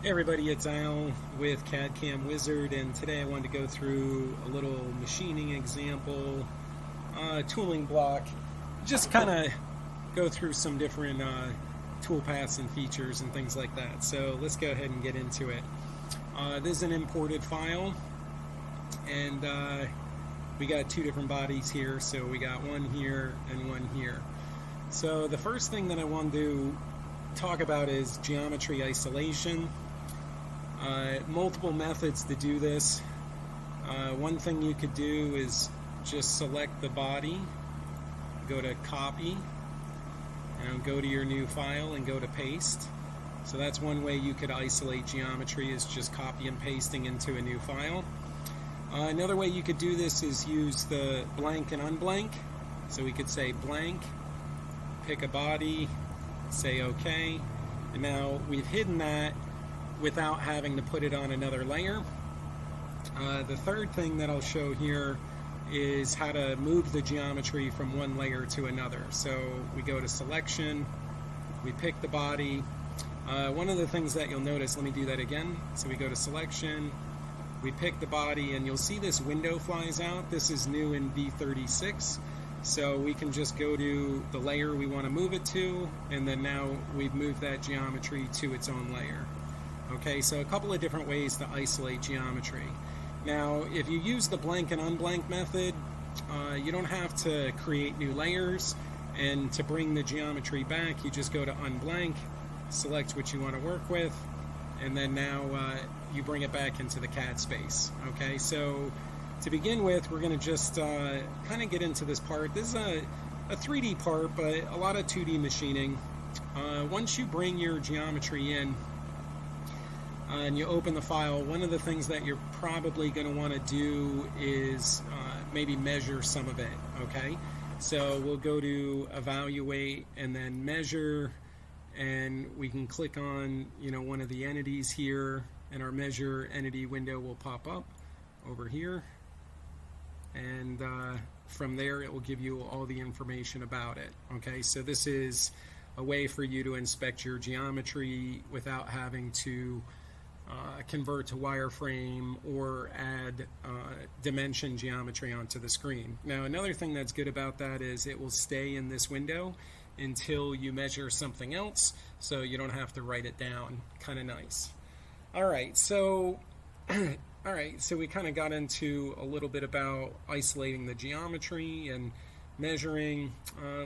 Hey everybody, it's Al with cad-cam Wizard, and today I wanted to go through a little machining example, tooling block, just kind of go through some different toolpaths and features and things like that. So let's go ahead and get into it. This is an imported file, and we got two different bodies here, so we got one here and one here. So the first thing that I want to talk about is geometry isolation. Multiple methods to do this. One thing you could do is just select the body, go to copy, and go to your new file and go to paste. So that's one way you could isolate geometry, is just copy and pasting into a new file. Another way you could do this is use the blank and unblank. So we could say blank, pick a body, say OK, and now we've hidden that without having to put it on another layer. The third thing that I'll show here is how to move the geometry from one layer to another. So we go to selection, we pick the body. One of the things that you'll notice, let me do that again. So we go to selection, we pick the body, and you'll see this window flies out. This is new in V36. So we can just go to the layer we want to move it to, and then now we've moved that geometry to its own layer. Okay, so a couple of different ways to isolate geometry. Now, if you use the blank and unblank method, you don't have to create new layers, and to bring the geometry back, you just go to unblank, select what you want to work with, and then now you bring it back into the CAD space. Okay, so to begin with, we're going to just kind of get into this part. This is a 3D part, but a lot of 2D machining. Once you bring your geometry in, and you open the file, one of the things that you're probably going to want to do is maybe measure some of it. Okay, so we'll go to evaluate and then measure, and we can click on one of the entities here, and our measure entity window will pop up over here, and from there it will give you all the information about it. Okay, so this is a way for you to inspect your geometry without having to convert to wireframe or add dimension geometry onto the screen. Now, another thing that's good about that is it will stay in this window until you measure something else, so you don't have to write it down. Kind of nice. All right, so so we kind of got into a little bit about isolating the geometry and measuring.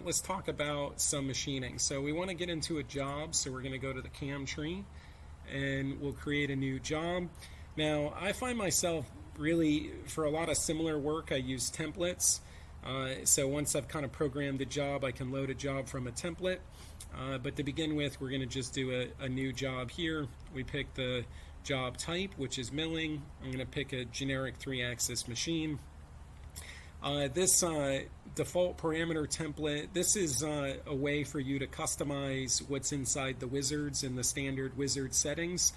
Let's talk about some machining. So we want to get into a job, so we're going to go to the cam tree, and we'll create a new job. Now, I find myself really, for a lot of similar work, I use templates. So once I've kind of programmed a job, I can load a job from a template. But to begin with, we're going to just do a new job here. We pick the job type, which is milling. I'm going to pick a generic 3-axis machine. This default parameter template, this is a way for you to customize what's inside the wizards and the standard wizard settings.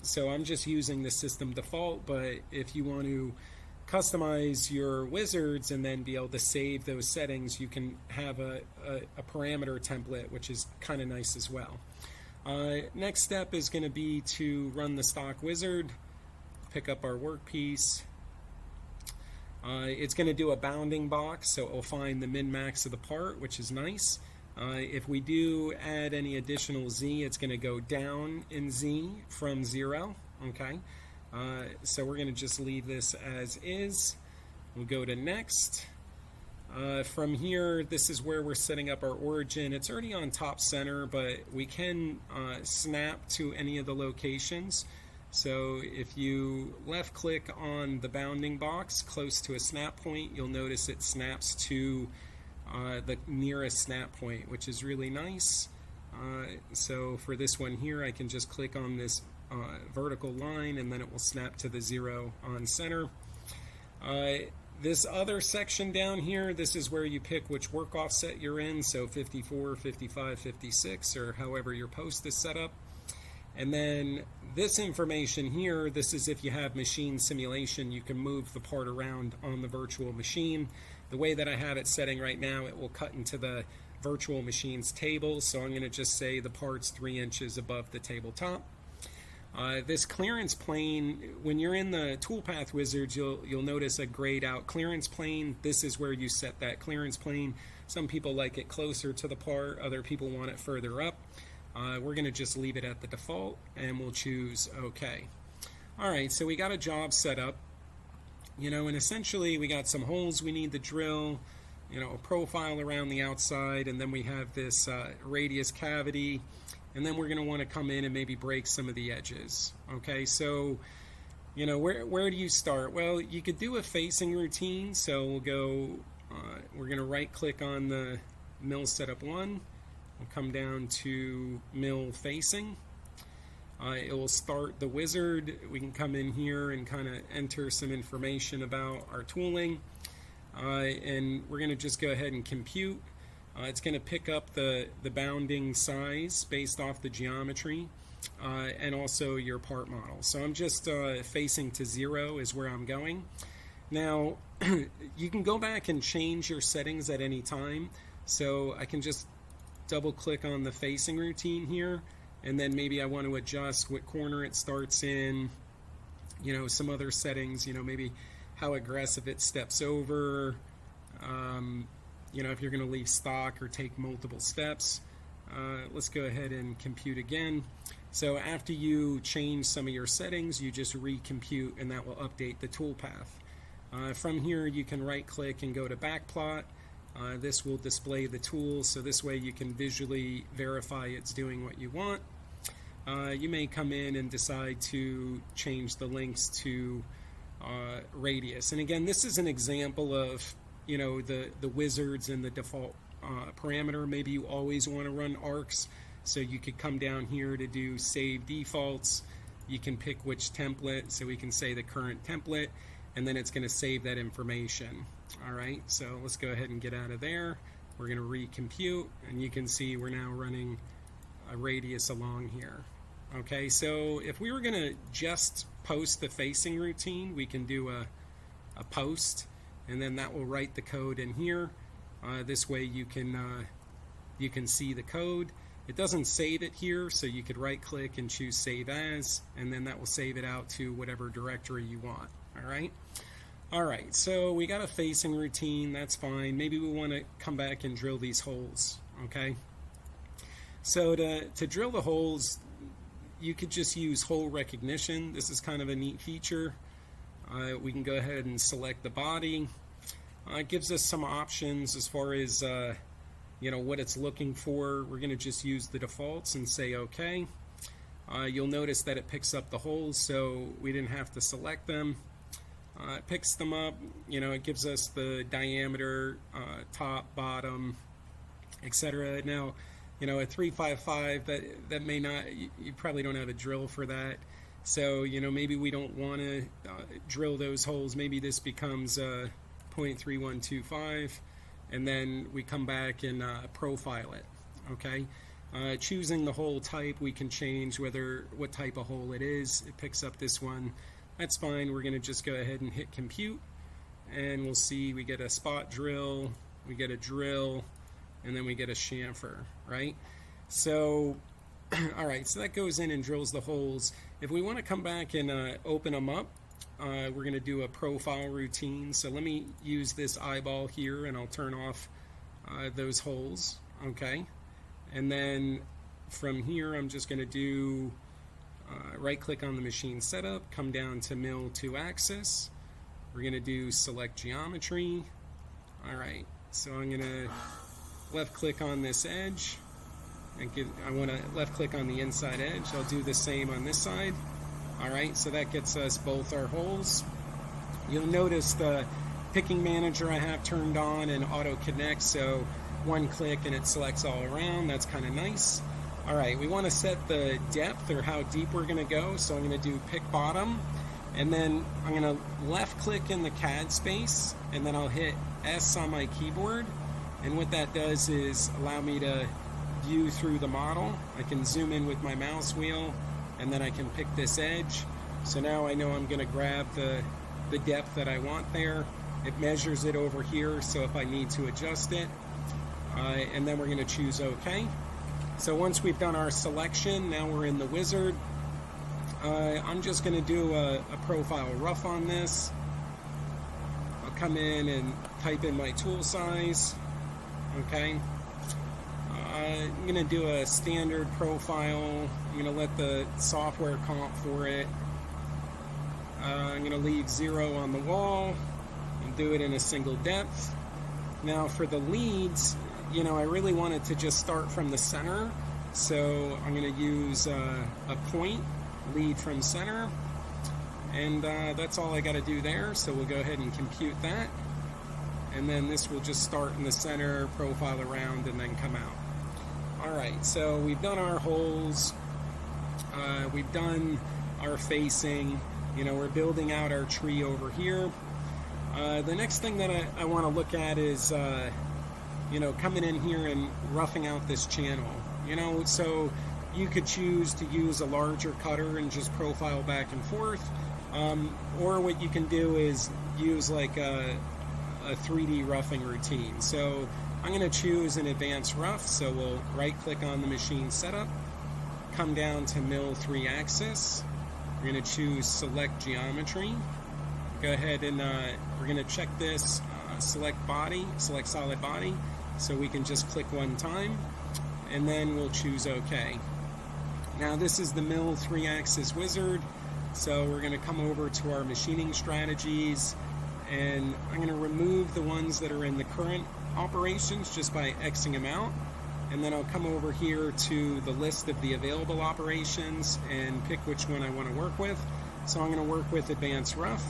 So I'm just using the system default, but if you want to customize your wizards and then be able to save those settings, you can have a parameter template, which is kind of nice as well. Next step is going to be to run the stock wizard, pick up our workpiece. It's going to do a bounding box, so it will find the min-max of the part, which is nice. If we do add any additional Z, it's going to go down in Z from 0. Okay, so we're going to just leave this as is. We'll go to next. From here, this is where we're setting up our origin. It's already on top center, but we can snap to any of the locations. So if you left click on the bounding box close to a snap point, you'll notice it snaps to the nearest snap point, which is really nice. So for this one here, I can just click on this vertical line, and then it will snap to the 0 on center. This other section down here, this is where you pick which work offset you're in, so 54, 55, 56, or however your post is set up. And then this information here, this is if you have machine simulation, you can move the part around on the virtual machine. The way that I have it setting right now, it will cut into the virtual machines table, so I'm going to just say the part's 3 inches above the tabletop. This clearance plane, when you're in the toolpath wizard, you'll notice a grayed out clearance plane. This is where you set that clearance plane. Some people like it closer to the part, other people want it further up. We're going to just leave it at the default, and we'll choose OK. Alright, so we got a job set up, and essentially we got some holes we need to drill, a profile around the outside, and then we have this radius cavity, and then we're going to want to come in and maybe break some of the edges. Okay, so where do you start? Well, you could do a facing routine. So we'll go, we're going to right click on the mill setup 1. We'll come down to mill facing. It will start the wizard. We can come in here and kind of enter some information about our tooling. And we're going to just go ahead and compute. It's going to pick up the bounding size based off the geometry and also your part model. So I'm just facing to 0 is where I'm going. Now, you can go back and change your settings at any time. So I can just double click on the facing routine here, and then maybe I want to adjust what corner it starts in, some other settings, maybe how aggressive it steps over, if you're going to leave stock or take multiple steps. Let's go ahead and compute again. So after you change some of your settings, you just recompute, and that will update the toolpath. From here, you can right click and go to backplot. This will display the tool, so this way you can visually verify it's doing what you want. You may come in and decide to change the links to radius. And again, this is an example of the wizards and the default parameter. Maybe you always want to run arcs, so you could come down here to do save defaults. You can pick which template, so we can say the current template, and then it's going to save that information. Alright, so let's go ahead and get out of there. We're going to recompute, and you can see we're now running a radius along here. Okay, so if we were going to just post the facing routine, we can do a post, and then that will write the code in here. This way you can see the code. It doesn't save it here, so you could right click and choose save as, and then that will save it out to whatever directory you want. Alright, so we got a facing routine, that's fine. Maybe we want to come back and drill these holes. Okay, so to drill the holes, you could just use hole recognition. This is kind of a neat feature. We can go ahead and select the body. It gives us some options as far as what it's looking for. We're going to just use the defaults and say OK. You'll notice that it picks up the holes, so we didn't have to select them. It picks them up. It gives us the diameter, top, bottom, etc. Now, at 355, that may not, you probably don't have a drill for that. So, maybe we don't want to drill those holes. Maybe this becomes 0.3125, and then we come back and profile it. Okay. Choosing the hole type, we can change what type of hole it is. It picks up this one. That's fine. We're going to just go ahead and hit compute, and we'll see we get a spot drill, we get a drill, and then we get a chamfer, right? So, all right, so that goes in and drills the holes. If we want to come back and open them up, we're going to do a profile routine. So let me use this eyeball here, and I'll turn off those holes, okay? And then from here, I'm just going to do right click on the machine setup, come down to mill to axis. We're going to do select geometry. All right, so I'm going to left click on this edge, and I want to left click on the inside edge. I'll do the same on this side. All right, so that gets us both our holes. You'll notice the picking manager I have turned on and auto connect, so one click and it selects all around. That's kind of nice. All right, we want to set the depth, or how deep we're going to go, so I'm going to do pick bottom, and then I'm going to left click in the CAD space, and then I'll hit S on my keyboard, and what that does is allow me to view through the model. I can zoom in with my mouse wheel, and then I can pick this edge. So now I know I'm going to grab the depth that I want there. It measures it over here, so if I need to adjust it, and then we're going to choose OK. So once we've done our selection, now we're in the wizard. I'm just going to do a profile rough on this. I'll come in and type in my tool size. Okay. I'm going to do a standard profile. I'm going to let the software comp for it. I'm going to leave 0 on the wall and do it in a single depth. Now for the leads, you know, I really wanted to just start from the center. So I'm going to use a point, lead from center. And that's all I got to do there. So we'll go ahead and compute that. And then this will just start in the center, profile around, and then come out. Alright, so we've done our holes, we've done our facing, you know, we're building out our tree over here. The next thing that I want to look at is, you know, coming in here and roughing out this channel. You know, so you could choose to use a larger cutter and just profile back and forth, or what you can do is use like a 3D roughing routine. So I'm going to choose an advanced rough, so we'll right click on the machine setup, come down to mill 3-axis, we're going to choose select geometry, go ahead and we're going to check this, select body, select solid body, so we can just click one time, and then we'll choose OK. Now this is the mill 3-axis wizard, so we're going to come over to our machining strategies, and I'm going to remove the ones that are in the current operations just by Xing them out, and then I'll come over here to the list of the available operations and pick which one I want to work with. So I'm going to work with advanced rough.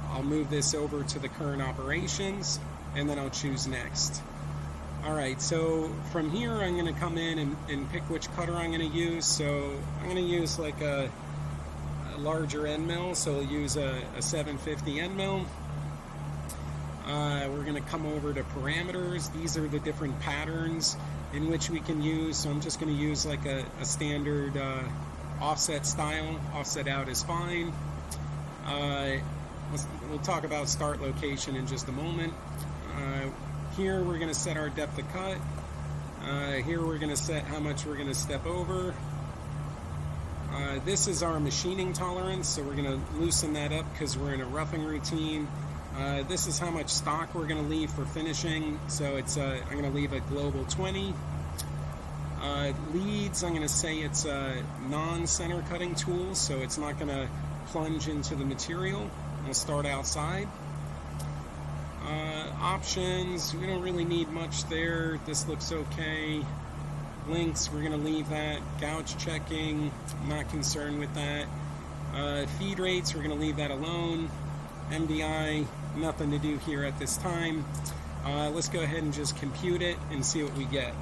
I'll move this over to the current operations, and then I'll choose next. Alright, so from here I'm going to come in and pick which cutter I'm going to use. So I'm going to use like a larger end mill, so I'll use a 750 end mill. We're going to come over to parameters. These are the different patterns in which we can use. So I'm just going to use like a standard offset style. Offset out is fine. We'll talk about start location in just a moment. Here we're going to set our depth of cut. Here we're going to set how much we're going to step over. This is our machining tolerance, so we're going to loosen that up because we're in a roughing routine. This is how much stock we're going to leave for finishing, so it's I'm going to leave a global 20. Leads, I'm going to say it's a non-center cutting tool, so it's not going to plunge into the material. We'll start outside. Options, we don't really need much there. This looks okay. Links, we're going to leave that. Gouge checking, not concerned with that. Feed rates, we're going to leave that alone. MDI, nothing to do here at this time. Let's go ahead and just compute it and see what we get.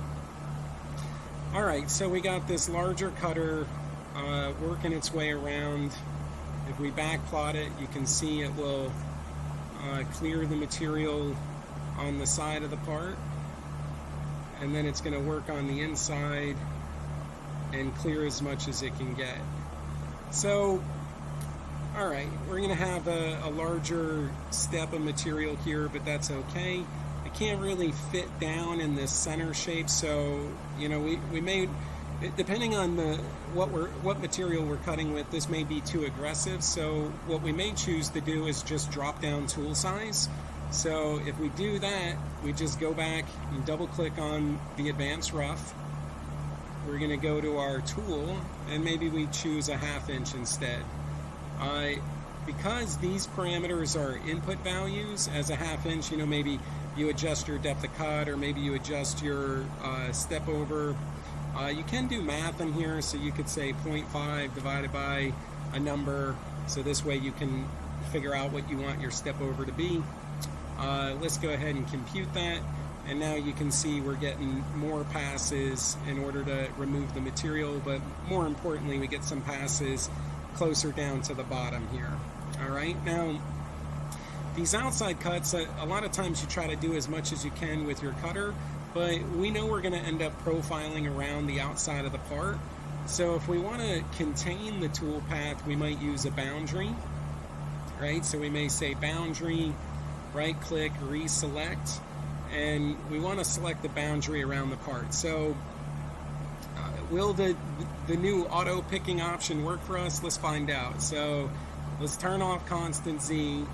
Alright, so we got this larger cutter working its way around. If we backplot it, you can see it will clear the material on the side of the part, and then it's going to work on the inside and clear as much as it can get. So alright, we're going to have a larger step of material here, but that's okay. It can't really fit down in this center shape, so you know, we may, depending on what material we're cutting with, this may be too aggressive. So what we may choose to do is just drop down tool size. So if we do that, we just go back and double click on the advanced rough. We're going to go to our tool, and maybe we choose a 1/2 inch instead. Because these parameters are input values, as a 1/2 inch, you know, maybe you adjust your depth of cut, or maybe you adjust your step over. You can do math in here, so you could say 0.5 divided by a number, so this way you can figure out what you want your step over to be. Let's go ahead and compute that, and now you can see we're getting more passes in order to remove the material, but more importantly, we get some passes closer down to the bottom here. Alright, now these outside cuts, a lot of times you try to do as much as you can with your cutter, but we know we're going to end up profiling around the outside of the part. So if we want to contain the toolpath, we might use a boundary, right? So we may say boundary, right click, reselect, and we want to select the boundary around the part. So will the new auto picking option work for us? Let's find out. So let's turn off constant Z.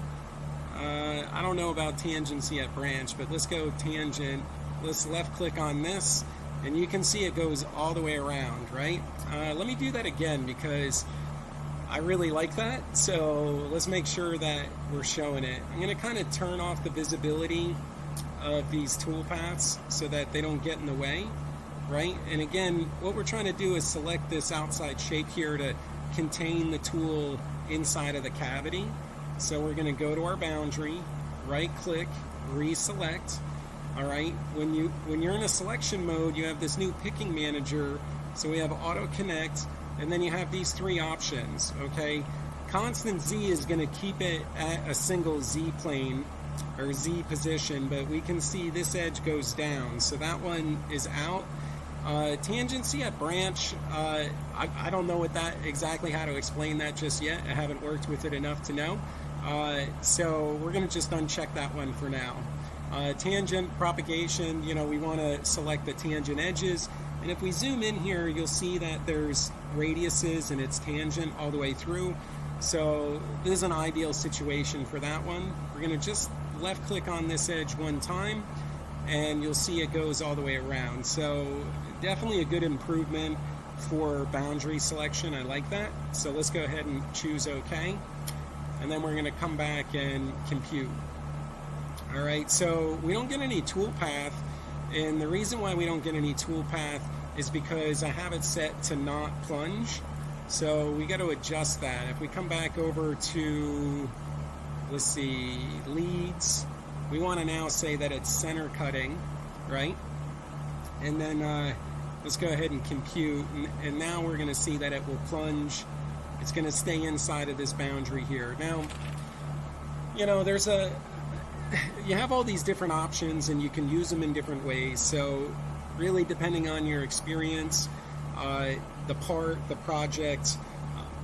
I don't know about tangency at branch, but let's go tangent. Let's left click on this, and you can see it goes all the way around, right? Let me do that again because I really like that. So let's make sure that we're showing it. I'm going to kind of turn off the visibility of these tool paths so that they don't get in the way, right? And again, what we're trying to do is select this outside shape here to contain the tool inside of the cavity. So we're going to go to our boundary, right click, reselect. All right, when you're in a selection mode, you have this new picking manager. So we have auto connect, and then you have these three options. Okay, constant Z is going to keep it at a single Z plane or Z position, but we can see this edge goes down, so that one is out. Tangency at branch, I don't know what that exactly how to explain that just yet. I haven't worked with it enough to know. So we're going to just uncheck that one for now. Tangent propagation, you know, we want to select the tangent edges, and if we zoom in here, you'll see that there's radiuses and it's tangent all the way through. So this is an ideal situation for that one. We're going to just left click on this edge one time, and you'll see it goes all the way around. So definitely a good improvement for boundary selection. I like that. So let's go ahead and choose OK, and then we're going to come back and compute. All right, so we don't get any toolpath, and the reason why we don't get any toolpath is because I have it set to not plunge. So we got to adjust that. If we come back over to, let's see, leads, we want to now say that it's center cutting, right? And then let's go ahead and compute, and now we're going to see that it will plunge. It's going to stay inside of this boundary here. Now, you know, you have all these different options, and you can use them in different ways. So really, depending on your experience, the project,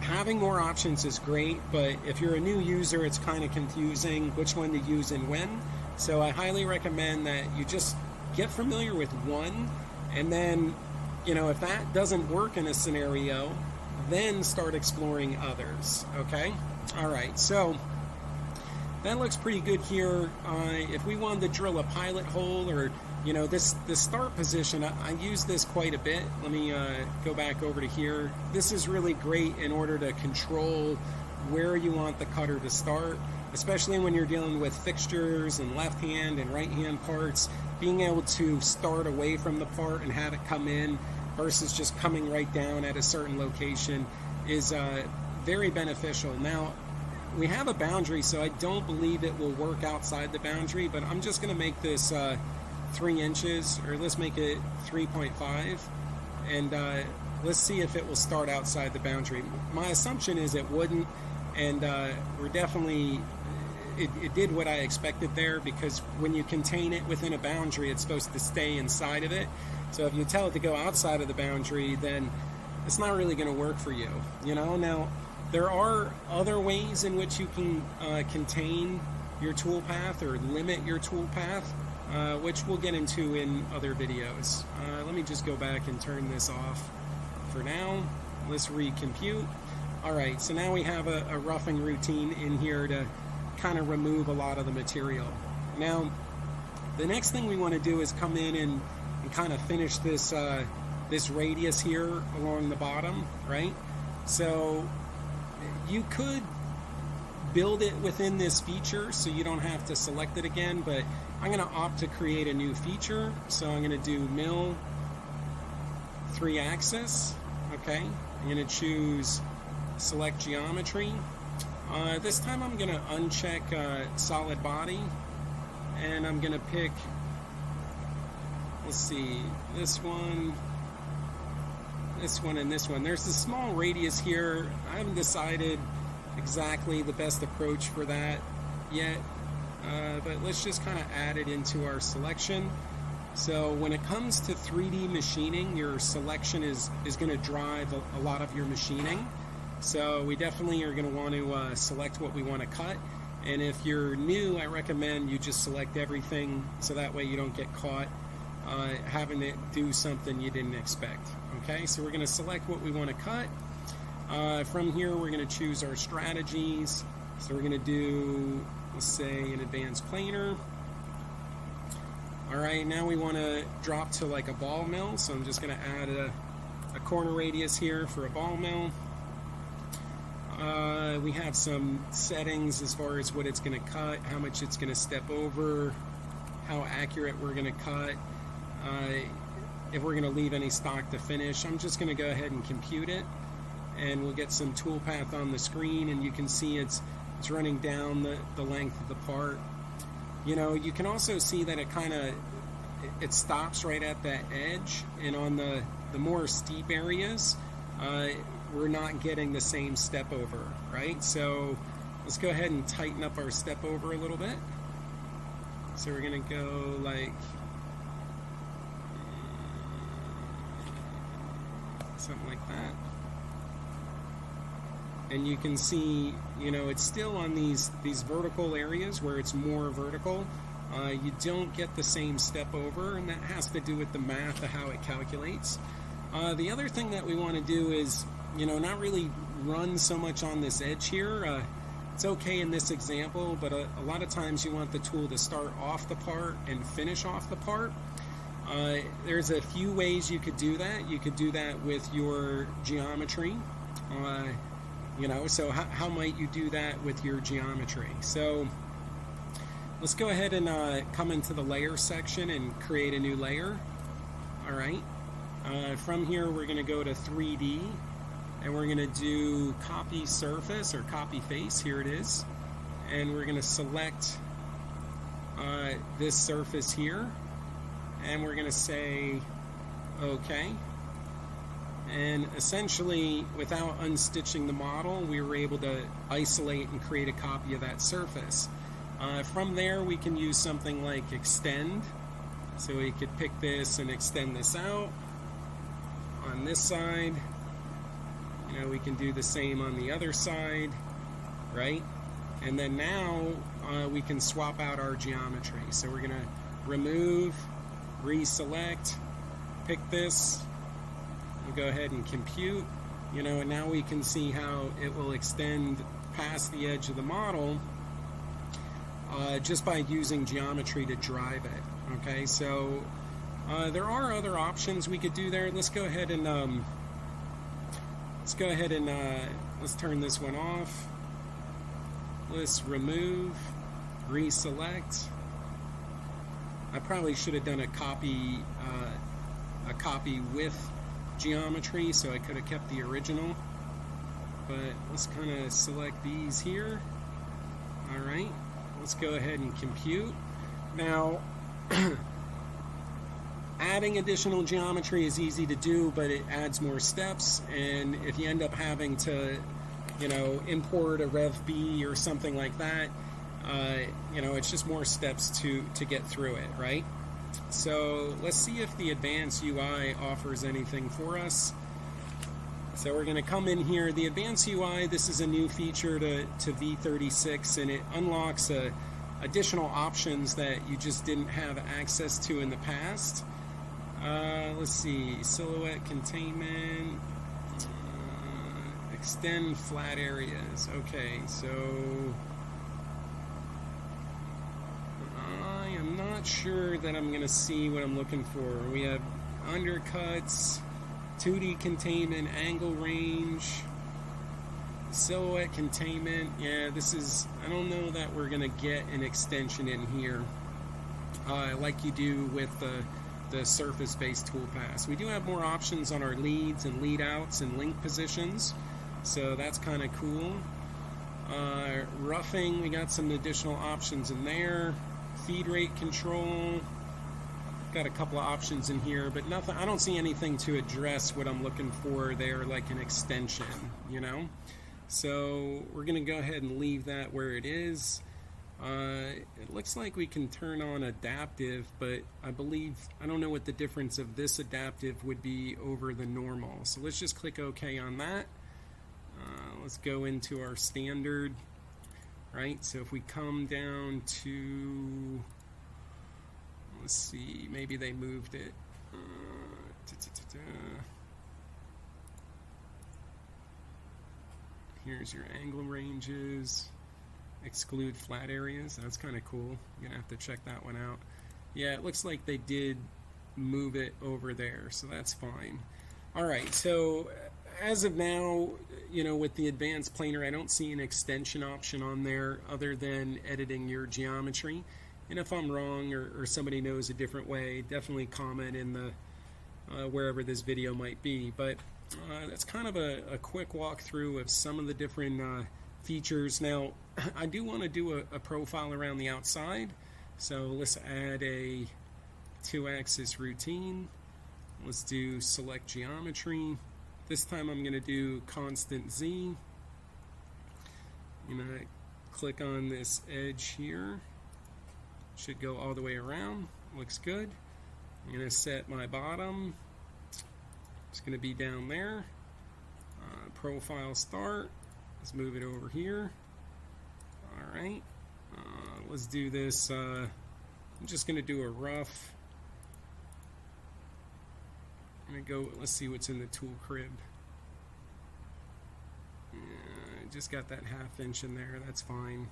having more options is great, but if you're a new user, it's kind of confusing which one to use and when. So I highly recommend that you just get familiar with one, and then, you know, if that doesn't work in a scenario, then start exploring others. Okay? All right, so that looks pretty good here. If we wanted to drill a pilot hole, or, you know, this start position, I use this quite a bit. Let me go back over to here. This is really great in order to control where you want the cutter to start, especially when you're dealing with fixtures and left hand and right hand parts. Being able to start away from the part and have it come in versus just coming right down at a certain location is very beneficial. Now, we have a boundary, so I don't believe it will work outside the boundary, but I'm just going to make this 3 inches, or let's make it 3.5, and let's see if it will start outside the boundary. My assumption is it wouldn't, and we're definitely, it did what I expected there, because when you contain it within a boundary, it's supposed to stay inside of it. So if you tell it to go outside of the boundary, then it's not really going to work for you, you know? Now, there are other ways in which you can contain your toolpath or limit your toolpath, which we'll get into in other videos. Let me just go back and turn this off for now. Let's recompute. All right, so now we have a roughing routine in here to kind of remove a lot of the material. Now, the next thing we want to do is come in and kind of finish this this radius here along the bottom, right? So you could build it within this feature so you don't have to select it again, but I'm going to opt to create a new feature. So I'm going to do mill 3-axis. Okay, I'm going to choose select geometry. This time I'm going to uncheck solid body, and I'm going to pick, let's see, this one, and this one. There's a small radius here. I haven't decided exactly the best approach for that yet, but let's just kind of add it into our selection. So when it comes to 3D machining, your selection is going to drive a lot of your machining. So we definitely are going to want to select what we want to cut. And if you're new, I recommend you just select everything, so that way you don't get caught having it do something you didn't expect. Okay, so we're going to select what we want to cut. From here, we're going to choose our strategies. So we're going to do, let's say, an advanced planer. All right, now we want to drop to like a ball mill. So I'm just going to add a corner radius here for a ball mill. We have some settings as far as what it's going to cut, how much it's going to step over, how accurate we're going to cut, if we're going to leave any stock to finish. I'm just going to go ahead and compute it, and we'll get some toolpath on the screen, and you can see it's running down the length of the part. You know, you can also see that it stops right at that edge, and on the more steep areas, we're not getting the same step over, right? So let's go ahead and tighten up our step over a little bit. So we're gonna go like something like that. And you can see, you know, it's still on these vertical areas where it's more vertical. You don't get the same step over, and that has to do with the math of how it calculates. The other thing that we want to do is, you know, not really run so much on this edge here. It's okay in this example, but a lot of times you want the tool to start off the part and finish off the part. There's a few ways you could do that. You could do that with your geometry. You know, so how might you do that with your geometry? So let's go ahead and come into the layer section and create a new layer. All right. From here, we're going to go to 3D, and we're going to do copy surface or copy face. Here it is. And we're going to select this surface here, and we're going to say OK. And essentially, without unstitching the model, we were able to isolate and create a copy of that surface. From there, we can use something like extend. So we could pick this and extend this out. On this side, you know, we can do the same on the other side, right? And then now we can swap out our geometry. So we're going to remove, reselect, pick this. We'll go ahead and compute, you know, and now we can see how it will extend past the edge of the model just by using geometry to drive it. Okay, so there are other options we could do there. Let's go ahead and let's turn this one off. Let's remove, reselect. I probably should have done a copy with geometry, so I could have kept the original. But let's kind of select these here. All right, let's go ahead and compute. Now, adding additional geometry is easy to do, but it adds more steps, and if you end up having to, you know, import a Rev B or something like that, you know, it's just more steps to get through it, right? So let's see if the advanced UI offers anything for us. So we're going to come in here. The advanced UI, this is a new feature to V36, and it unlocks additional options that you just didn't have access to in the past. Let's see, silhouette containment, extend flat areas. Okay, so I am not sure that I'm going to see what I'm looking for. We have undercuts, 2D containment, angle range, silhouette containment. Yeah, this is, I don't know that we're going to get an extension in here like you do with the surface-based toolpaths. We do have more options on our leads and lead outs and link positions, so that's kind of cool. Roughing, we got some additional options in there. Feed rate control, got a couple of options in here, but nothing. I don't see anything to address what I'm looking for there, like an extension, you know. So we're going to go ahead and leave that where it is. It looks like we can turn on adaptive, but I don't know what the difference of this adaptive would be over the normal. So let's just click OK on that. Let's go into our standard, right? So if we come down to, let's see, maybe they moved it. Here's your angle ranges. Exclude flat areas. That's kind of cool. You're gonna have to check that one out. Yeah, it looks like they did move it over there, so that's fine. All right, so as of now, you know, with the advanced planer, I don't see an extension option on there other than editing your geometry. And if I'm wrong or somebody knows a different way, definitely comment in the wherever this video might be. But that's kind of a quick walkthrough of some of the different features. Now, I do want to do a profile around the outside, so let's add a 2-axis routine. Let's do select geometry. This time I'm going to do constant Z. I'm going to click on this edge here. Should go all the way around. Looks good. I'm going to set my bottom. It's going to be down there. Profile start. Let's move it over here. All right. Let's do this. I'm just going to do a rough. I'm going to go, let's see what's in the tool crib. Just got that 1/2 inch in there. That's fine.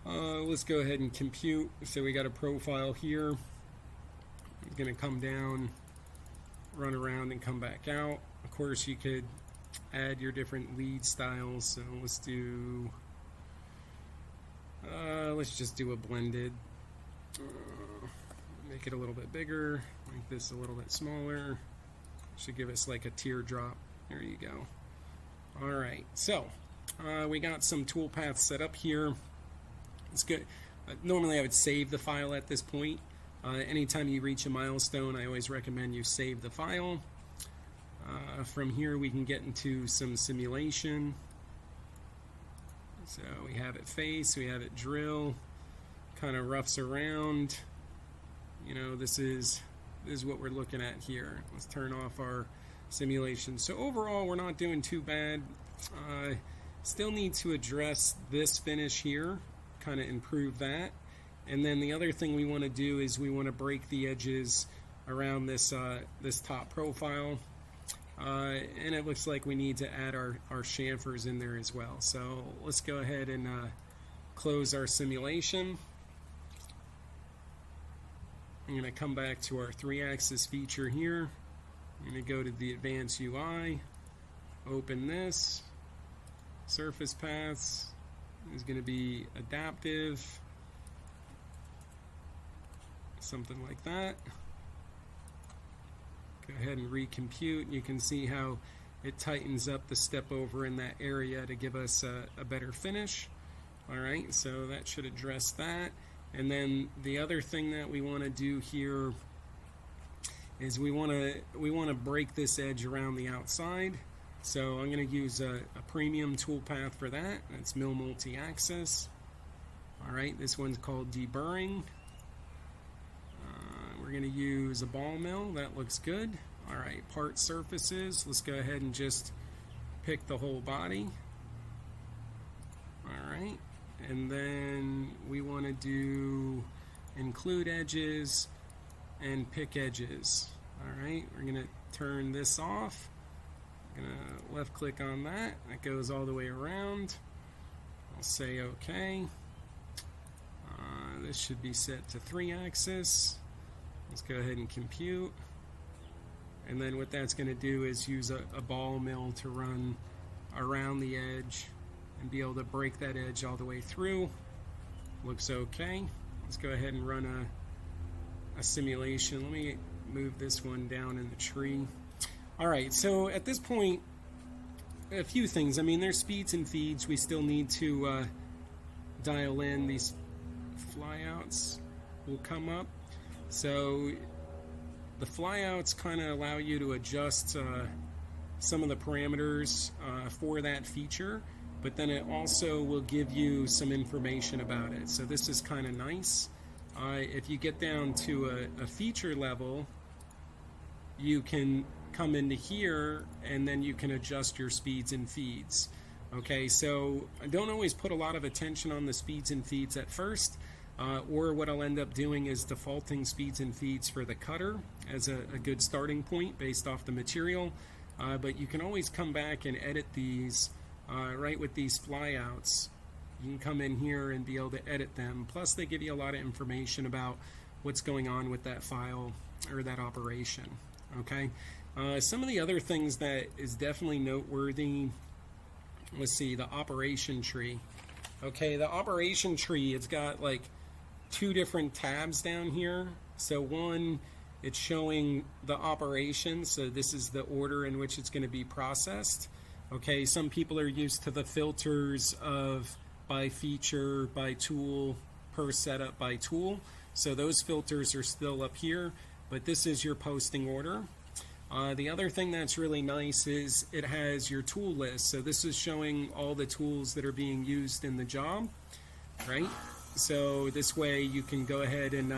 Let's go ahead and compute. So we got a profile here. It's going to come down, run around, and come back out. Of course, you could add your different lead styles. So let's do, let's just do a blended. Make it a little bit bigger, make this a little bit smaller. Should give us like a teardrop. There you go. All right, so we got some toolpaths set up here. It's good. Normally I would save the file at this point. Anytime you reach a milestone, I always recommend you save the file. From here we can get into some simulation. So we have it face, we have it drill, kind of roughs around. You know, this is what we're looking at here. Let's turn off our simulation. So overall, we're not doing too bad. Still need to address this finish here, kind of improve that. And then the other thing we want to do is we want to break the edges around this this top profile. And it looks like we need to add our chamfers in there as well. So let's go ahead and close our simulation. I'm going to come back to our 3-axis feature here. I'm going to go to the advanced UI, open this, surface paths is going to be adaptive, something like that. Go ahead and recompute. You can see how it tightens up the step over in that area to give us a better finish. Alright, so that should address that. And then the other thing that we want to do here is we want to break this edge around the outside. So I'm going to use a premium toolpath for that. That's mill multi-axis. All right, this one's called deburring. We're going to use a ball mill. That looks good. All right, part surfaces. Let's go ahead and just pick the whole body. All right. And then we want to do include edges and pick edges. All right, we're going to turn this off. I'm going to left click on that. That goes all the way around. I'll say OK. This should be set to 3-axis. Let's go ahead and compute. And then what that's going to do is use a ball mill to run around the edge and be able to break that edge all the way through. Looks okay. Let's go ahead and run a simulation. Let me move this one down in the tree. Alright, so at this point, a few things. I mean, there's speeds and feeds. We still need to dial in. These flyouts will come up. So the flyouts kind of allow you to adjust some of the parameters for that feature, but then it also will give you some information about it. So this is kind of nice. If you get down to a feature level, you can come into here and then you can adjust your speeds and feeds. Okay, so I don't always put a lot of attention on the speeds and feeds at first, or what I'll end up doing is defaulting speeds and feeds for the cutter as a good starting point based off the material. But you can always come back and edit these right with these flyouts. You can come in here and be able to edit them. Plus, they give you a lot of information about what's going on with that file or that operation. Okay. Some of the other things that is definitely noteworthy. Let's see, the operation tree. Okay, the operation tree, it's got like 2 different tabs down here. So one, it's showing the operation. So this is the order in which it's going to be processed. Okay, some people are used to the filters of by feature, by tool, per setup, by tool. So those filters are still up here, but this is your posting order. The other thing that's really nice is it has your tool list. So this is showing all the tools that are being used in the job, right? So this way you can go ahead and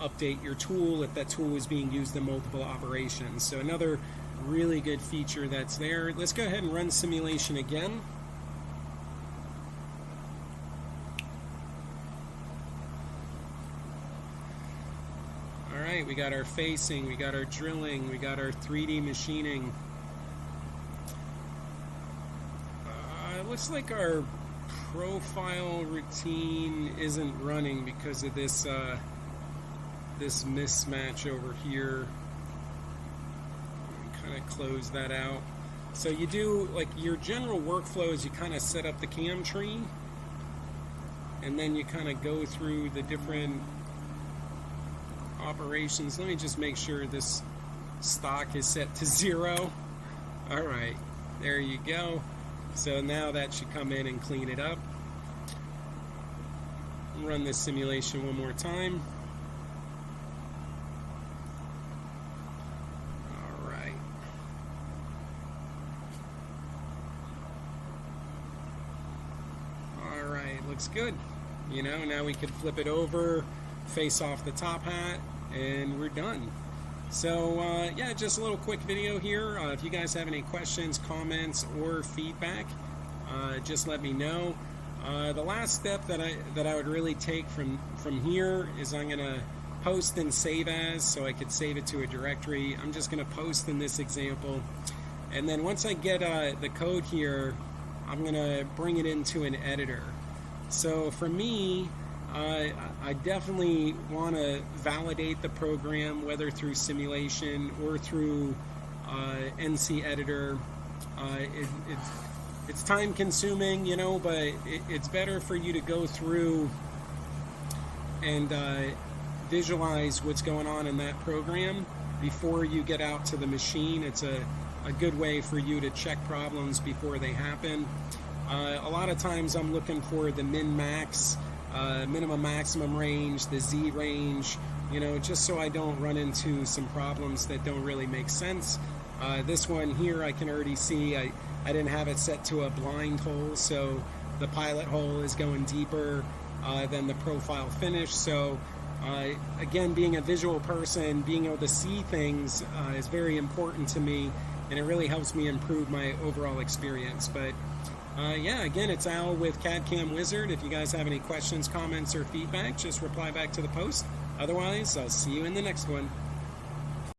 update your tool if that tool is being used in multiple operations. So another really good feature that's there. Let's go ahead and run simulation again. Alright, we got our facing, we got our drilling, we got our 3D machining. It looks like our profile routine isn't running because of this this mismatch over here. Kind of close that out. So you do, like, your general workflow is you kind of set up the cam tree and then you kind of go through the different operations. Let me just make sure this stock is set to 0. Alright, there you go. So now that should come in and clean it up. Run this simulation one more time. Alright. Alright, looks good. You know, now we can flip it over, face off the top hat, and we're done. So yeah, just a little quick video here. If you guys have any questions, comments, or feedback, just let me know. The last step that I would really take from here is I'm gonna post and save as, so I could save it to a directory. I'm just gonna post in this example, and then once I get the code here, I'm gonna bring it into an editor. So for me, I definitely want to validate the program, whether through simulation or through NC editor. It's time consuming, you know, but it's better for you to go through and visualize what's going on in that program before you get out to the machine. It's a good way for you to check problems before they happen. A lot of times I'm looking for the min-max, minimum maximum range, the Z range, you know, just so I don't run into some problems that don't really make sense. This one here, I can already see I didn't have it set to a blind hole, so the pilot hole is going deeper than the profile finish. So again, being a visual person, being able to see things is very important to me, and it really helps me improve my overall experience. But yeah, again, it's Al with cad-cam Wizard. If you guys have any questions, comments, or feedback, just reply back to the post. Otherwise, I'll see you in the next one.